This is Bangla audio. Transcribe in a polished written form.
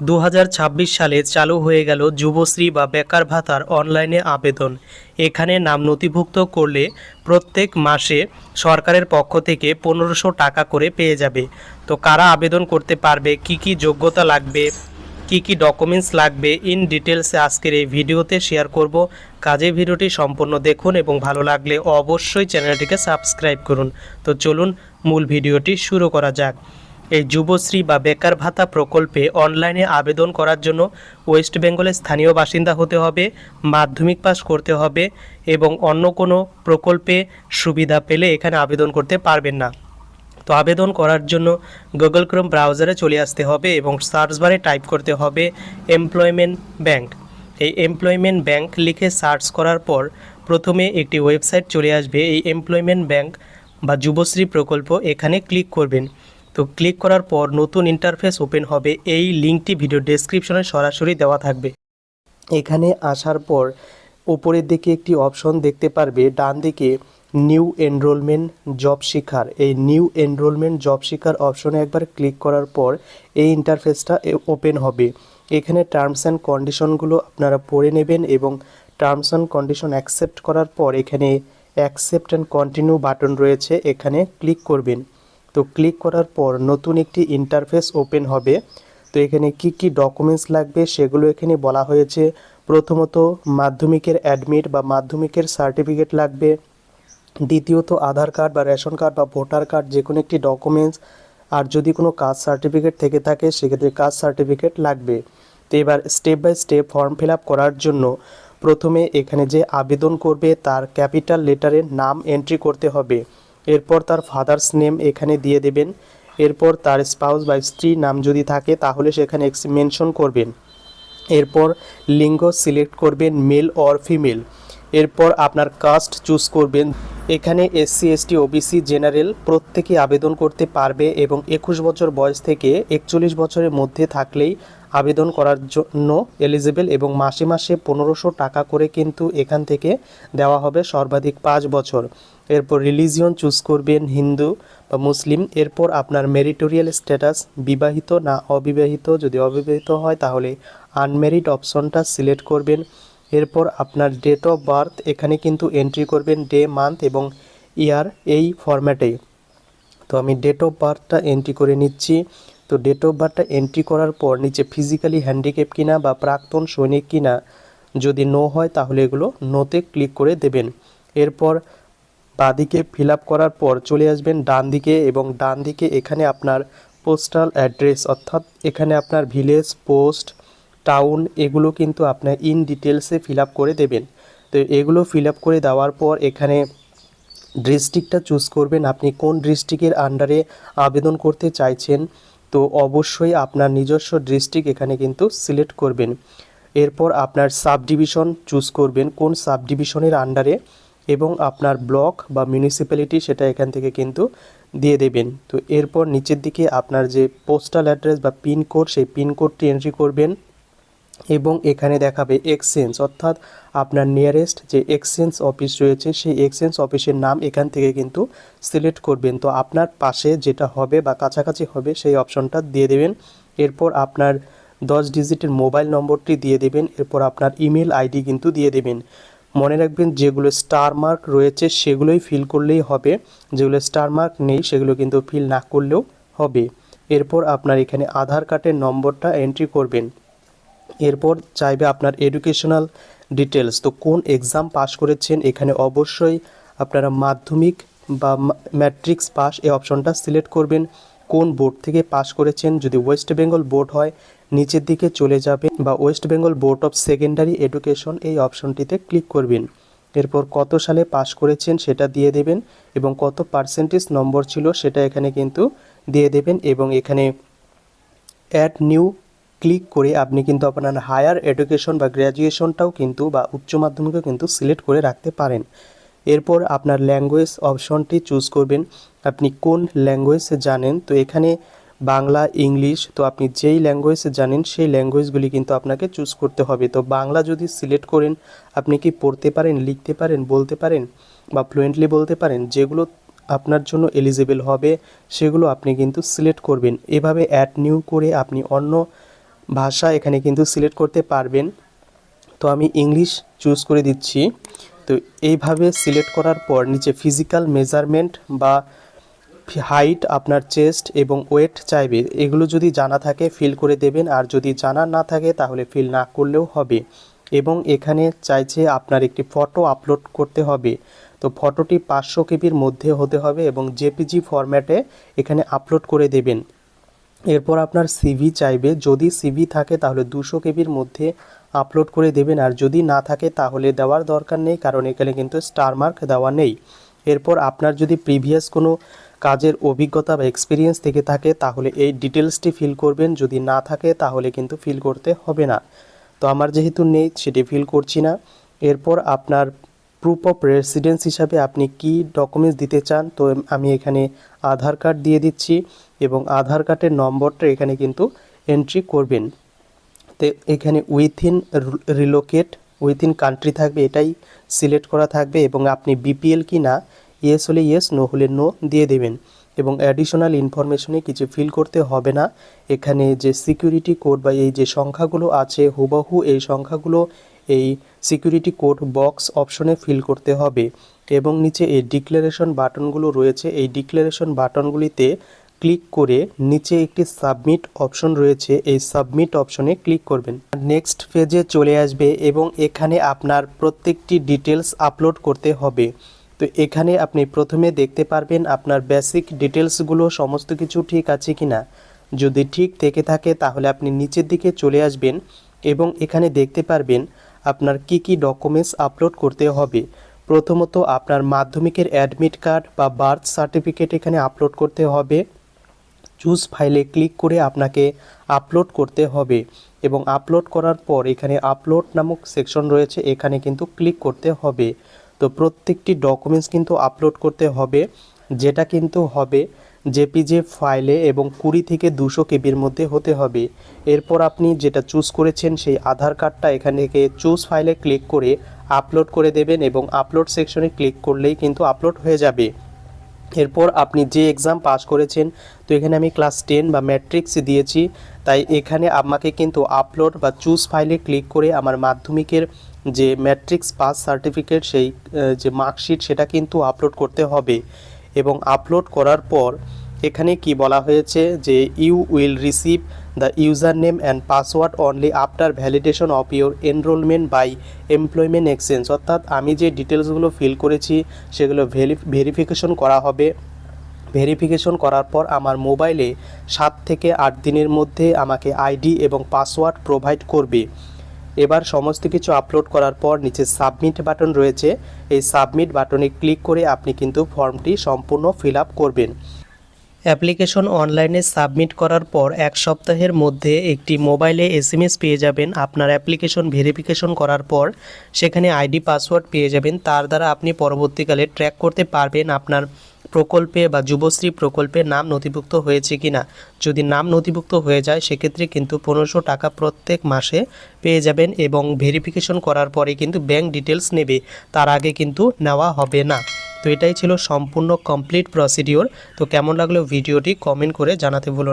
2026 সালে চালু হয়ে গেল যুবশ্রী বা বেকার ভাতার অনলাইনে আবেদন। এখানে নাম নথিভুক্ত করলে প্রত্যেক মাসে সরকারের পক্ষ থেকে 1500 টাকা করে পেয়ে যাবে। তো কারা আবেদন করতে পারবে, কি কি যোগ্যতা লাগবে, কি কি ডকুমেন্টস লাগবে, ইন ডিটেলসে আজকের এই ভিডিওতে শেয়ার করব। কাজে ভিডিওটি সম্পূর্ণ দেখুন এবং ভালো লাগলে অবশ্যই চ্যানেলটিকে সাবস্ক্রাইব করুন। তো চলুন মূল ভিডিওটি শুরু করা যাক। এই যুবশ্রী বা বেকার ভাতা প্রকল্পে অনলাইনে আবেদন করার জন্য ওয়েস্ট বেঙ্গলের স্থানীয় বাসিন্দা হতে হবে, মাধ্যমিক পাস করতে হবে এবং অন্য কোনো প্রকল্পে সুবিধা পেলে এখানে আবেদন করতে পারবেন না। তো আবেদন করার জন্য গুগল ক্রোম ব্রাউজারে চলে আসতে হবে এবং সার্চ বারে টাইপ করতে হবে এমপ্লয়মেন্ট ব্যাংক। এই এমপ্লয়মেন্ট ব্যাংক লিখে সার্চ করার পর প্রথমে একটি ওয়েবসাইট চলে আসবে, এই এমপ্লয়মেন্ট ব্যাংক বা যুবশ্রী প্রকল্প, এখানে ক্লিক করবেন। তো ক্লিক করার পর নতুন ইন্টারফেস ওপেন হবে। এই লিঙ্কটি ভিডিও ডেসক্রিপশনে সরাসরি দেওয়া থাকবে। এখানে আসার পর উপরের দিকে একটি অপশন দেখতে পারবে, ডান দিকে নিউ এনরোলমেন্ট জব শিকার। এই নিউ এনরোলমেন্ট জব শিকার অপশনে একবার ক্লিক করার পর এই ইন্টারফেসটা ওপেন হবে। এখানে টার্মস অ্যান্ড কন্ডিশনগুলো আপনারা পড়ে নেবেন এবং টার্মস অ্যান্ড কন্ডিশন অ্যাকসেপ্ট করার পর এখানে অ্যাকসেপ্ট অ্যান্ড কন্টিনিউ বাটন রয়েছে, এখানে ক্লিক করবেন। তো ক্লিক করার পর নতুন একটি ইন্টারফেস ওপেন হবে। তো এখানে কি কি ডকুমেন্টস লাগবে সেগুলো এখানে বলা হয়েছে। প্রথমত মাধ্যমিকের অ্যাডমিট বা মাধ্যমিকের সার্টিফিকেট লাগবে। দ্বিতীয়ত আধার কার্ড বা রেশন কার্ড বা ভোটার কার্ড, যে কোনো একটি ডকুমেন্টস। আর যদি কোনো কাস্ট সার্টিফিকেট থেকে থাকে সেক্ষেত্রে কাস্ট সার্টিফিকেট লাগবে। তো এবার step by step form fill up করার জন্য প্রথমে এখানে যে আবেদন করবে তার ক্যাপিটাল লেটারে নাম এন্ট্রি করতে হবে। এরপর তার ফাদার্স নেম এখানে দিয়ে দেবেন। এরপর তার স্পাউস বা স্ত্রী নাম যদি থাকে তাহলে সেখানে মেনশন করবেন। এরপর লিঙ্গ সিলেক্ট করবেন, মেল অর ফিমেল। এরপর আপনার কাস্ট চুজ করবেন। এখানে এসসি এসটি ওবিসি জেনারেল প্রত্যেকে আবেদন করতে পারবে এবং 21 বছর বয়স থেকে 41 বছরের মধ্যে থাকলেই আবেদন করার জন্য এলিজিবল এবং মাসে মাসে 1500 টাকা করে কিন্তু এখান থেকে দেওয়া হবে সর্বাধিক 5 বছর। এরপর রিলিজিয়ন চুজ করবেন, হিন্দু বা মুসলিম। এরপর আপনার মেরিটোরিয়াল স্ট্যাটাস বিবাহিত না অবিবাহিত, যদি অবিবাহিত হয় তাহলে আনমেরিড অপশনটা সিলেক্ট করবেন। এরপর আপনার ডেট অফ বার্থ এখানে কিন্তু এন্ট্রি করবেন, ডে মান্থ এবং ইয়ার এই ফরম্যাটে। তো আমি ডেট অফ বার্থটা এন্ট্রি করে নিচ্ছি। তো ডেট অফ বার্থটা এন্ট্রি করার পর নিচে ফিজিক্যালি হ্যান্ডিক্যাপ কিনা বা প্রাক্তন সৈনিক কিনা, যদি নো হয় তাহলে এগুলো নোতে ক্লিক করে দেবেন। এরপর বাঁদিকে ফিল আপ করার পর চলে আসবেন ডান দিকে এবং ডান দিকে এখানে আপনার পোস্টাল অ্যাড্রেস, অর্থাৎ এখানে আপনার ভিলেজ, পোস্ট, টাউন এগুলো কিন্তু আপনার ইন ডিটেলসে ফিল আপ করে দেবেন। তো এগুলো ফিল আপ করে দেওয়ার পর এখানে ডিস্ট্রিক্টটা চুজ করবেন, আপনি কোন ডিস্ট্রিক্টের আন্ডারে আবেদন করতে চাইছেন। তো অবশ্যই আপনার নিজস্ব ডিস্ট্রিক্ট এখানে কিন্তু সিলেক্ট করবেন। এরপর আপনার সাব ডিভিশন চুজ করবেন, কোন সাব ডিভিশনের আন্ডারে, এবং আপনার ব্লক বা মিউনিসিপ্যালিটি সেটা এখান থেকে কিন্তু দিয়ে দেবেন। তো এরপর নিচের দিকে আপনার যে পোস্টাল অ্যাড্রেস বা পিনকোড, সেই পিনকোডটি এন্ট্রি করবেন এবং এখানে দেখাবে এক্সচেঞ্জ, অর্থাৎ আপনার নিয়ারেস্ট যে এক্সচেঞ্জ অফিস রয়েছে সেই এক্সচেঞ্জ অফিসের নাম এখান থেকে কিন্তু সিলেক্ট করবেন। তো আপনার পাশে যেটা হবে বা কাছাকাছি হবে সেই অপশনটা দিয়ে দেবেন। এরপর আপনার 10 ডিজিটের মোবাইল নম্বরটি দিয়ে দেবেন। এরপর আপনার ইমেল আইডি কিন্তু দিয়ে দেবেন। মনে রাখবেন যেগুলো স্টার মার্ক রয়েছে সেগুলোই ফিল করলেই হবে, যেগুলো স্টার মার্ক নেই সেগুলো কিন্তু ফিল না করলেও হবে। এরপর আপনার এখানে আধার কার্ডের নম্বরটা এন্ট্রি করবেন। এরপর চাইবে আপনার এডুকেশনাল ডিটেলস, তো কোন এক্সাম পাস করেছেন এখানে অবশ্যই আপনারা মাধ্যমিক বা ম্যাট্রিক্স পাস এই অপশনটা সিলেক্ট করবেন। কোন বোর্ড থেকে পাস করেছেন, যদি ওয়েস্ট বেঙ্গল বোর্ড হয় নিচের দিকে চলে যাবে বা West Bengal board of secondary education এই অপশনটিতে ক্লিক করবেন। এরপর কত সালে পাস করেছেন সেটা দিয়ে দেবেন এবং কত পার্সেন্টেজ নম্বর ছিল সেটা এখানে কিন্তু দিয়ে দেবেন এবং এখানে অ্যাড নিউ ক্লিক করে আপনি কিন্তু আপনার হায়ার এডুকেশন বা গ্র্যাজুয়েশনটাও কিন্তু বা উচ্চ মাধ্যমিকও কিন্তু সিলেক্ট করে রাখতে পারেন। এরপর আপনার ল্যাঙ্গুয়েজ অপশনটি চুজ করবেন, আপনি কোন ল্যাঙ্গুয়েজ জানেন। তো এখানে বাংলা, ইংলিশ, তো আপনি যেই ল্যাঙ্গুয়েজ জানেন সেই ল্যাঙ্গুয়েজগুলি কিন্তু আপনাকে চুজ করতে হবে। তো বাংলা যদি সিলেক্ট করেন আপনি কি পড়তে পারেন, লিখতে পারেন, বলতে পারেন বা ফ্লুয়েন্টলি বলতে পারেন, যেগুলো আপনার জন্য এলিজিবল হবে সেগুলো আপনি কিন্তু সিলেক্ট করবেন। এভাবে অ্যাড নিউ করে আপনি অন্য ভাষা এখানে কিন্তু সিলেক্ট করতে পারবেন। তো আমি ইংলিশ চুজ করে দিচ্ছি। তো এইভাবে সিলেক্ট করার পর নিচে ফিজিক্যাল মেজারমেন্ট বা হাইট, আপনার চেস্ট এবং ওয়েট চাইবে, এগুলো যদি জানা থাকে ফিল করে দেবেন, আর যদি জানা না থাকে তাহলে ফিল না করলেও হবে। এবং এখানে চাইছে আপনার একটি ফটো আপলোড করতে হবে। তো ফটোটি 500 কেবির মধ্যে হতে হবে এবং জেপিজি ফরম্যাটে এখানে আপলোড করে দেবেন। এরপর আপনার সিভি চাইবে, যদি সিভি থাকে তাহলে 200 কেবির মধ্যে আপলোড করে দেবেন, আর যদি না থাকে তাহলে দেওয়ার দরকার নেই, কারণ এখানে কিন্তু স্টার মার্ক দেওয়া নেই। এরপর আপনার যদি প্রিভিয়াস কোনো কাজের অভিজ্ঞতা বা এক্সপিরিয়েন্স থেকে থাকে তাহলে এই ডিটেলসটি ফিল করবেন, যদি না থাকে তাহলে কিন্তু ফিল করতে হবে না। তো আমার যেহেতু নেই সেটি ফিল করছি না। এরপর আপনার প্রুফ অফ রেসিডেন্স হিসাবে আপনি কি ডকুমেন্টস দিতে চান, তো আমি এখানে আধার কার্ড দিয়ে দিচ্ছি এবং আধার কার্ডের নম্বরটা এখানে কিন্তু এন্ট্রি করবেন। তো এখানে উইথিন রিলোকেট, উইথিন কান্ট্রি থাকবে, এটাই সিলেক্ট করা থাকবে এবং আপনি বিপিএল কি না, ইয়েস হলে ইয়েস, নো হলে নো দিয়ে দেবেন। এবং অ্যাডিশনাল ইনফরমেশনে কিছু ফিল করতে হবে না। এখানে যে সিকিউরিটি কোড বা এই যে সংখ্যাগুলো আছে হুবহু এই সংখ্যাগুলো এই সিকিউরিটি কোড বক্স অপশনে ফিল করতে হবে। এবং নিচে এই ডিক্লারেশন বাটনগুলো রয়েছে, এই ডিক্লারেশন বাটনগুলিতে ক্লিক করে নিচে একটি সাবমিট অপশন রয়েছে, এই সাবমিট অপশনে ক্লিক করবেন। নেক্সট পেজে চলে আসবে এবং এখানে আপনার প্রত্যেকটি ডিটেলস আপলোড করতে হবে। তো এখানে আপনি প্রথমে দেখতে পারবেন আপনার বেসিক ডিটেলসগুলো সমস্ত কিছু ঠিক আছে কিনা। যদি ঠিক থেকে থাকে তাহলে আপনি নিচের দিকে চলে আসবেন এবং এখানে দেখতে পারবেন আপনার কি কি ডকুমেন্টস আপলোড করতে হবে। প্রথমত আপনার মাধ্যমিকের অ্যাডমিট কার্ড বা বার্থ সার্টিফিকেট এখানে আপলোড করতে হবে। চুজ ফাইলে ক্লিক করে আপনাকে আপলোড করতে হবে এবং আপলোড করার পর এখানে আপলোড নামক সেকশন রয়েছে, এখানে কিন্তু ক্লিক করতে হবে। তো প্রত্যেকটি ডকুমেন্টস কিন্তু আপলোড করতে হবে, যেটা কিন্তু হবে জেপিজি ফাইলে এবং 20 থেকে 200 কেবির মধ্যে হতে হবে। এরপর আপনি যেটা চুজ করেছেন সেই আধার কার্ডটা এখান থেকে চুজ ফাইলে ক্লিক করে আপলোড করে দেবেন এবং আপলোড সেকশনে ক্লিক করলেই কিন্তু আপলোড হয়ে যাবে। এরপর আপনি যে এক্সাম পাস করেছেন, তো এখানে আমি ক্লাস 10 বা ম্যাট্রিক্স দিয়েছি, তাই এখানে আমাকে কিন্তু আপলোড বা চুজ ফাইলে ক্লিক করে আমার মাধ্যমিকের যে ম্যাট্রিক্স পাস সার্টিফিকেট সেই যে মার্কশিট সেটা কিন্তু আপলোড করতে হবে। এবং আপলোড করার পর এখানে কি বলা হয়েছে যে you will receive the user name and password only after validation of your enrolment by employment exchange, অর্থাৎ আমি যে ডিটেলসগুলো ফিল করেছি সেগুলো ভেরিফিকেশন করা হবে। ভেরিফিকেশন করার পর আমার মোবাইলে 7 থেকে 8 দিনের মধ্যে আমাকে আইডি এবং পাসওয়ার্ড প্রোভাইড করবে। এবার সমস্ত কিছু আপলোড করার পর নিচে সাবমিট বাটন রয়েছে, এই সাবমিট বাটনে ক্লিক করে আপনি কিন্তু ফর্মটি সম্পূর্ণ ফিল আপ করবেন। অ্যাপ্লিকেশন অনলাইনে সাবমিট করার পর 1 সপ্তাহের মধ্যে একটি মোবাইলে এসএমএস পেয়ে যাবেন আপনার অ্যাপ্লিকেশন ভেরিফিকেশন করার পর, সেখানে আইডি পাসওয়ার্ড পেয়ে যাবেন। তার দ্বারা আপনি পরবর্তীকালে ট্র্যাক করতে পারবেন আপনার প্রকল্পে বা যুবশ্রী প্রকল্পে নাম নথিভুক্ত হয়েছে কিনা। যদি নাম নথিভুক্ত হয়ে যায় সেক্ষেত্রে কিন্তু 1500 টাকা প্রত্যেক মাসে পেয়ে যাবেন এবং ভেরিফিকেশন করার পরে কিন্তু ব্যাংক ডিটেলস নেবে, তার আগে কিন্তু নেওয়া হবে না। তো এটাই ছিল সম্পূর্ণ কমপ্লিট প্রসিডিওর। তো কেমন লাগলো ভিডিওটি কমেন্ট করে জানাতে ভুলো না।